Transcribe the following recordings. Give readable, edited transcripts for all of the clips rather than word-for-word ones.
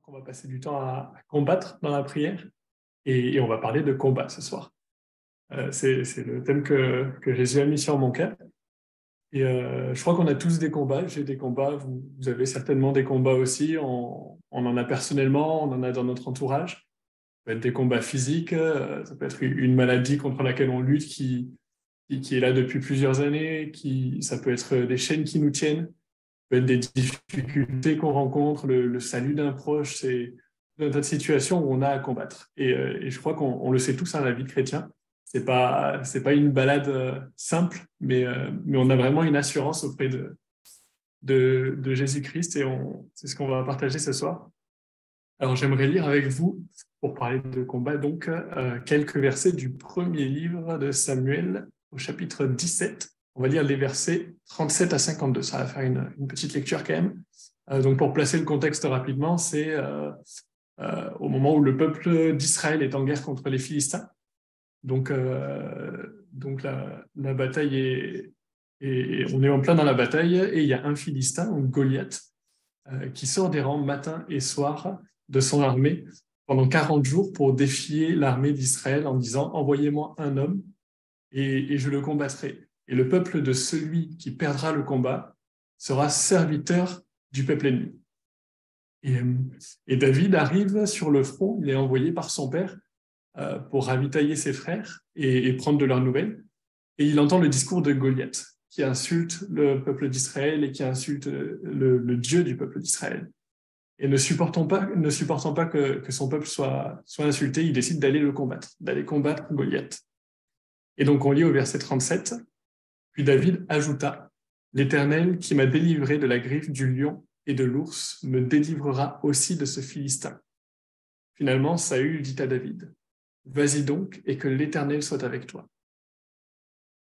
on va passer du temps à combattre dans la prière et on va parler de combat ce soir. C'est le thème que Jésus a mis sur mon cœur. Et je crois qu'on a tous des combats. J'ai des combats, vous avez certainement des combats aussi. On en a personnellement, on en a dans notre entourage. Ça peut être des combats physiques, ça peut être une maladie contre laquelle on lutte qui est là depuis plusieurs années, ça peut être des chaînes qui nous tiennent, ça peut être des difficultés qu'on rencontre, le salut d'un proche, c'est un tas de situations où on a à combattre. Et je crois qu'on le sait tous, hein, la vie de chrétien. C'est pas une balade simple, mais on a vraiment une assurance auprès de Jésus-Christ et c'est ce qu'on va partager ce soir. Alors j'aimerais lire avec vous, pour parler de combat, donc quelques versets du premier livre de Samuel au chapitre 17. On va lire les versets 37 à 52. Ça va faire une petite lecture quand même. Donc pour placer le contexte rapidement, c'est au moment où le peuple d'Israël est en guerre contre les Philistins. Donc la bataille on est en plein dans la bataille et il y a un Philistin, donc Goliath, qui sort des rangs matin et soir de son armée pendant 40 jours pour défier l'armée d'Israël en disant « Envoyez-moi un homme et je le combattrai. Et le peuple de celui qui perdra le combat sera serviteur du peuple ennemi. » Et David arrive sur le front, il est envoyé par son père pour ravitailler ses frères et prendre de leurs nouvelles. Et il entend le discours de Goliath, qui insulte le peuple d'Israël et qui insulte le Dieu du peuple d'Israël. Et ne supportant pas que son peuple soit insulté, il décide d'aller le combattre, d'aller combattre Goliath. Et donc on lit au verset 37, « Puis David ajouta, « L'Éternel qui m'a délivré de la griffe du lion et de l'ours me délivrera aussi de ce Philistin. » Finalement, Saül dit à David, « Vas-y donc et que l'Éternel soit avec toi. »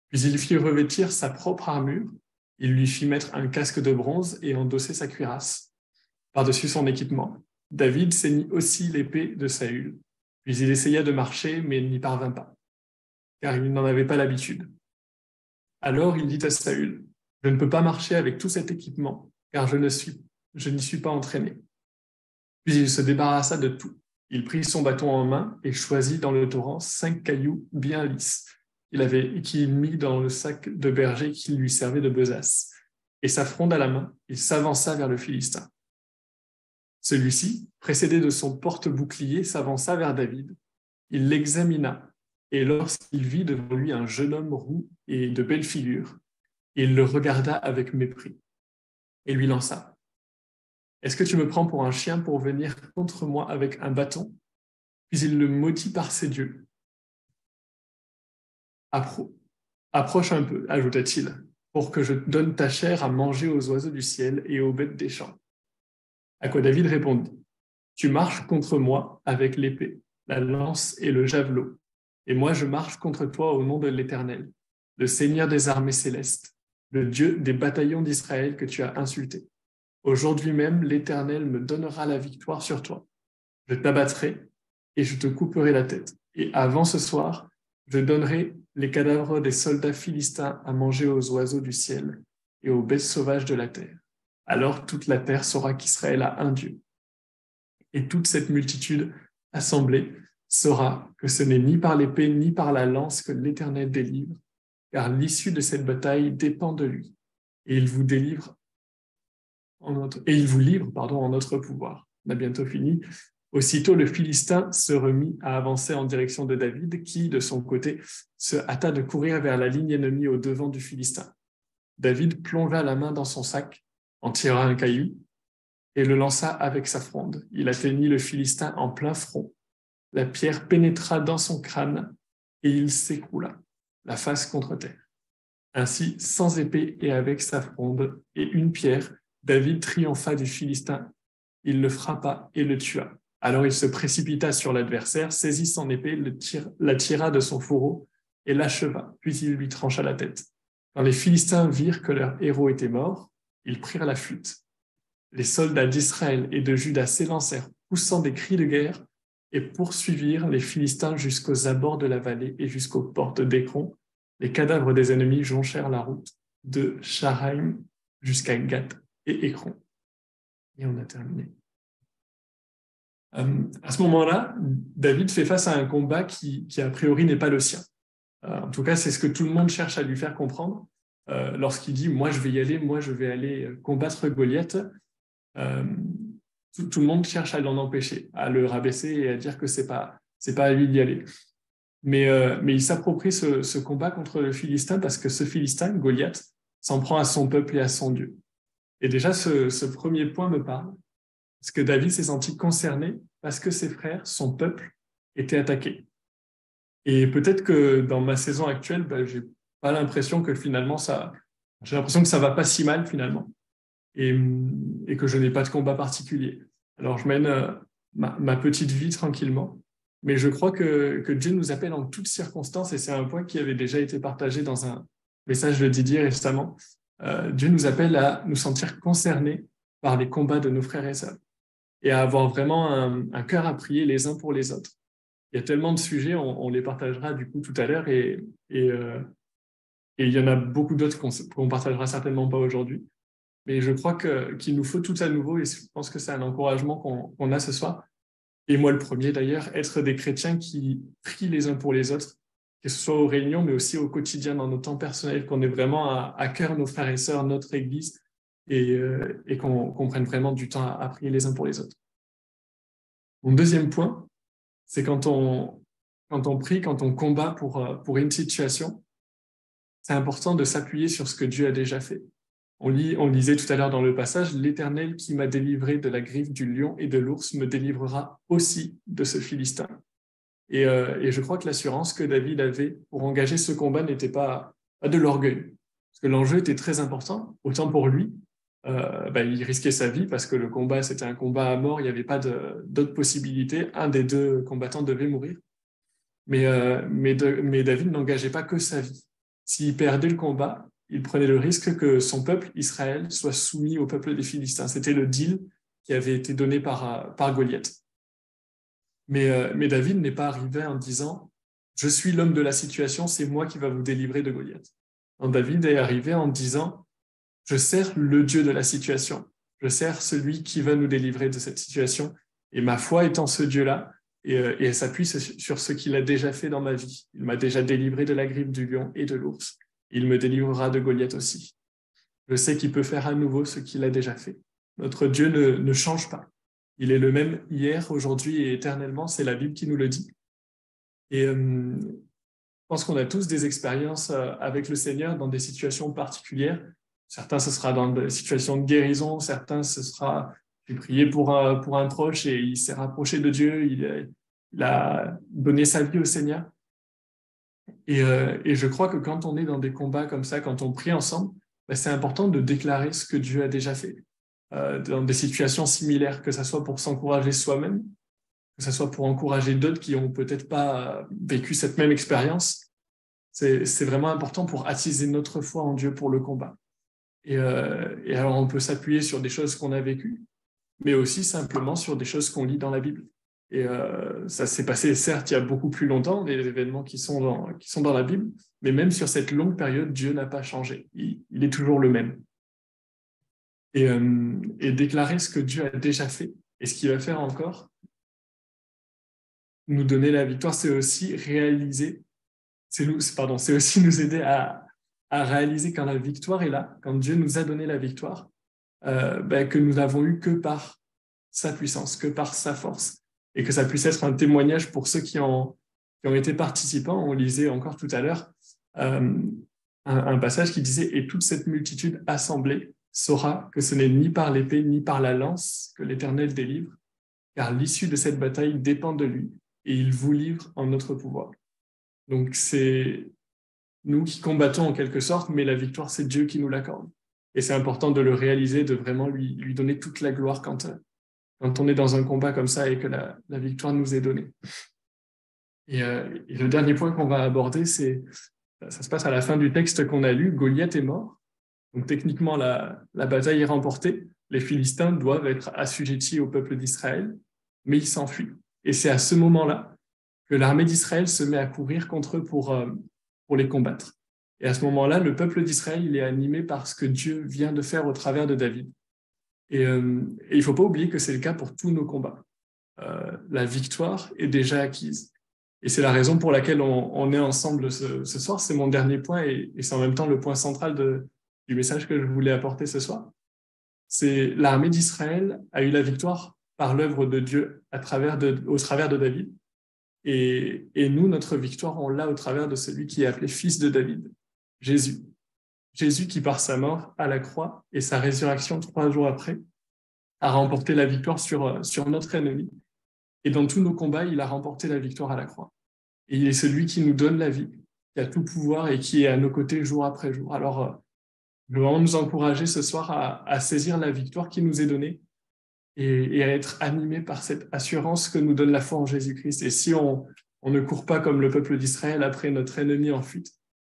Puis il fit revêtir sa propre armure, il lui fit mettre un casque de bronze et endosser sa cuirasse. Par-dessus son équipement, David ceignit aussi l'épée de Saül. Puis il essaya de marcher, mais il n'y parvint pas, car il n'en avait pas l'habitude. Alors il dit à Saül, « Je ne peux pas marcher avec tout cet équipement, car je n'y suis pas entraîné. » Puis il se débarrassa de tout. Il prit son bâton en main et choisit dans le torrent 5 cailloux bien lisses qu'il mit dans le sac de berger qui lui servait de besace. Et sa fronde à la main, il s'avança vers le Philistin. Celui-ci, précédé de son porte-bouclier, s'avança vers David. Il l'examina, et lorsqu'il vit devant lui un jeune homme roux et de belle figure, il le regarda avec mépris et lui lança. « Est-ce que tu me prends pour un chien pour venir contre moi avec un bâton ?» Puis il le maudit par ses dieux. « Approche un peu, ajouta-t-il, pour que je donne ta chair à manger aux oiseaux du ciel et aux bêtes des champs. » À quoi David répondit, « Tu marches contre moi avec l'épée, la lance et le javelot, et moi je marche contre toi au nom de l'Éternel, le Seigneur des armées célestes, le Dieu des bataillons d'Israël que tu as insulté. Aujourd'hui même, l'Éternel me donnera la victoire sur toi. Je t'abattrai et je te couperai la tête. Et avant ce soir, je donnerai les cadavres des soldats philistins à manger aux oiseaux du ciel et aux bêtes sauvages de la terre. Alors toute la terre saura qu'Israël a un Dieu. Et toute cette multitude assemblée saura que ce n'est ni par l'épée ni par la lance que l'Éternel délivre, car l'issue de cette bataille dépend de lui. Et il vous livre en notre pouvoir. » On a bientôt fini. Aussitôt, le Philistin se remit à avancer en direction de David, qui, de son côté, se hâta de courir vers la ligne ennemie au devant du Philistin. David plongea la main dans son sac, en tira un caillou, et le lança avec sa fronde. Il atteignit le Philistin en plein front. La pierre pénétra dans son crâne, et il s'écroula, la face contre terre. Ainsi, sans épée et avec sa fronde et une pierre, David triompha du Philistin. Il le frappa et le tua. Alors il se précipita sur l'adversaire, saisit son épée, la tira de son fourreau et l'acheva, puis il lui trancha la tête. Quand les Philistins virent que leur héros était mort, ils prirent la fuite. Les soldats d'Israël et de Juda s'élancèrent, poussant des cris de guerre, et poursuivirent les Philistins jusqu'aux abords de la vallée et jusqu'aux portes d'Écron. Les cadavres des ennemis jonchèrent la route de Sharaïm jusqu'à Gath et Écron. Et on a terminé. À ce moment-là, David fait face à un combat qui a priori, n'est pas le sien. En tout cas, c'est ce que tout le monde cherche à lui faire comprendre. Lorsqu'il dit « moi, je vais y aller, moi, je vais aller combattre Goliath euh, », tout le monde cherche à l'en empêcher, à le rabaisser et à dire que c'est pas à lui d'y aller. Mais il s'approprie ce combat contre le Philistin parce que ce Philistin, Goliath, s'en prend à son peuple et à son Dieu. Et déjà, ce premier point me parle, parce que David s'est senti concerné parce que ses frères, son peuple, étaient attaqués. Et peut-être que dans ma saison actuelle, j'ai pas l'impression que finalement j'ai l'impression que ça va pas si mal finalement, et, et que je n'ai pas de combat particulier. Alors je mène ma petite vie tranquillement, mais je crois que Dieu nous appelle en toutes circonstances, et c'est un point qui avait déjà été partagé dans un message de Didier récemment. Dieu nous appelle à nous sentir concernés par les combats de nos frères et sœurs, et à avoir vraiment un cœur à prier les uns pour les autres. Il y a tellement de sujets, on les partagera du coup tout à l'heure, et il y en a beaucoup d'autres qu'on partagera certainement pas aujourd'hui. Mais je crois qu'il nous faut tout à nouveau, et je pense que c'est un encouragement qu'on a ce soir, et moi le premier d'ailleurs, être des chrétiens qui prient les uns pour les autres, que ce soit aux réunions, mais aussi au quotidien, dans nos temps personnels, qu'on ait vraiment à cœur nos frères et sœurs, notre Église, et qu'on prenne vraiment du temps à prier les uns pour les autres. Mon deuxième point, c'est quand on prie, quand on combat pour une situation, c'est important de s'appuyer sur ce que Dieu a déjà fait. On lisait tout à l'heure dans le passage, « L'Éternel qui m'a délivré de la griffe du lion et de l'ours me délivrera aussi de ce Philistin. » Et je crois que l'assurance que David avait pour engager ce combat n'était pas de l'orgueil, parce que l'enjeu était très important, autant pour lui, il risquait sa vie parce que le combat, c'était un combat à mort, il n'y avait pas d'autre possibilité, un des deux combattants devait mourir. Mais David n'engageait pas que sa vie. S'il perdait le combat, il prenait le risque que son peuple, Israël, soit soumis au peuple des Philistins. C'était le deal qui avait été donné par Goliath. Mais David n'est pas arrivé en disant « Je suis l'homme de la situation, c'est moi qui va vous délivrer de Goliath ». David est arrivé en disant « Je sers le Dieu de la situation, je sers celui qui va nous délivrer de cette situation, et ma foi est en ce Dieu-là, et elle s'appuie sur ce qu'il a déjà fait dans ma vie. Il m'a déjà délivré de la griffe du lion et de l'ours. Il me délivrera de Goliath aussi. Je sais qu'il peut faire à nouveau ce qu'il a déjà fait. Notre Dieu ne change pas. Il est le même hier, aujourd'hui et éternellement. C'est la Bible qui nous le dit. Et je pense qu'on a tous des expériences avec le Seigneur dans des situations particulières. Certains, ce sera dans des situations de guérison. Certains, ce sera j'ai prié pour un proche et il s'est rapproché de Dieu. Il a donné sa vie au Seigneur. Et je crois que quand on est dans des combats comme ça, quand on prie ensemble, c'est important de déclarer ce que Dieu a déjà fait. Dans des situations similaires, que ce soit pour s'encourager soi-même, que ce soit pour encourager d'autres qui n'ont peut-être pas vécu cette même expérience. C'est vraiment important pour attiser notre foi en Dieu pour le combat. Et alors, on peut s'appuyer sur des choses qu'on a vécues, mais aussi simplement sur des choses qu'on lit dans la Bible. Et ça s'est passé, certes, il y a beaucoup plus longtemps, les événements qui sont dans la Bible, mais même sur cette longue période, Dieu n'a pas changé. Il est toujours le même. Et déclarer ce que Dieu a déjà fait et ce qu'il va faire encore, nous donner la victoire, c'est aussi réaliser, c'est aussi nous aider à réaliser quand la victoire est là, quand Dieu nous a donné la victoire, que nous n'avons eu que par sa puissance, que par sa force, et que ça puisse être un témoignage pour ceux qui ont été participants. On lisait encore tout à l'heure un passage qui disait « Et toute cette multitude assemblée saura que ce n'est ni par l'épée ni par la lance que l'Éternel délivre, car l'issue de cette bataille dépend de lui, et il vous livre en notre pouvoir. » Donc c'est nous qui combattons en quelque sorte, mais la victoire, c'est Dieu qui nous l'accorde. Et c'est important de le réaliser, de vraiment lui donner toute la gloire quand on est dans un combat comme ça et que la victoire nous est donnée. Et le dernier point qu'on va aborder, ça se passe à la fin du texte qu'on a lu, Goliath est mort. Donc techniquement, la bataille est remportée. Les Philistins doivent être assujettis au peuple d'Israël, mais ils s'enfuient. Et c'est à ce moment-là que l'armée d'Israël se met à courir contre eux pour les combattre. Et à ce moment-là, le peuple d'Israël, il est animé par ce que Dieu vient de faire au travers de David. Et il ne faut pas oublier que c'est le cas pour tous nos combats. la victoire est déjà acquise. Et c'est la raison pour laquelle on est ensemble ce soir. C'est mon dernier point et c'est en même temps le point central du message que je voulais apporter ce soir. C'est l'armée d'Israël a eu la victoire par l'œuvre de Dieu au travers de David. Et nous, notre victoire, on l'a au travers de celui qui est appelé fils de David, Jésus. Jésus qui, par sa mort à la croix et sa résurrection 3 jours après, a remporté la victoire sur notre ennemi. Et dans tous nos combats, il a remporté la victoire à la croix. Et il est celui qui nous donne la vie, qui a tout pouvoir et qui est à nos côtés jour après jour. Alors, je veux vraiment nous encourager ce soir à saisir la victoire qui nous est donnée et à être animés par cette assurance que nous donne la foi en Jésus-Christ. Et si on ne court pas comme le peuple d'Israël après notre ennemi en fuite,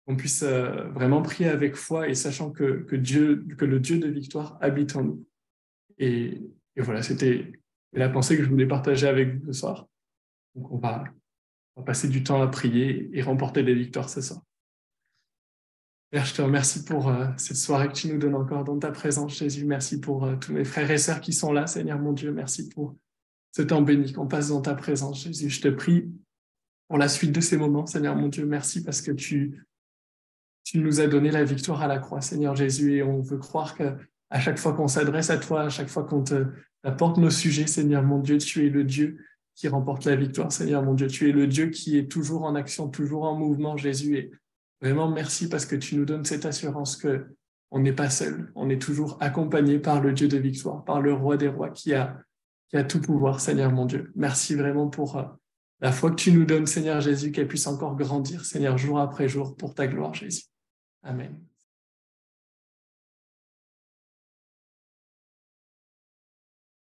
qu'on puisse vraiment prier avec foi et sachant que le Dieu de victoire habite en nous. Et voilà, c'était la pensée que je voulais partager avec vous ce soir. Donc on va passer du temps à prier et remporter des victoires ce soir. Père, je te remercie pour cette soirée que tu nous donnes encore dans ta présence, Jésus. Merci pour tous mes frères et sœurs qui sont là, Seigneur mon Dieu. Merci pour ce temps béni qu'on passe dans ta présence, Jésus. Je te prie pour la suite de ces moments, Seigneur mon Dieu. Merci parce que tu nous as donné la victoire à la croix, Seigneur Jésus. Et on veut croire qu'à chaque fois qu'on s'adresse à toi, à chaque fois qu'on t'apporte nos sujets, Seigneur mon Dieu, tu es le Dieu qui remporte la victoire, Seigneur mon Dieu. Tu es le Dieu qui est toujours en action, toujours en mouvement, Jésus. Et vraiment, merci parce que tu nous donnes cette assurance qu'on n'est pas seul. On est toujours accompagné par le Dieu de victoire, par le Roi des rois qui a tout pouvoir, Seigneur mon Dieu. Merci vraiment pour la foi que tu nous donnes, Seigneur Jésus, qu'elle puisse encore grandir, Seigneur, jour après jour, pour ta gloire, Jésus. Amen.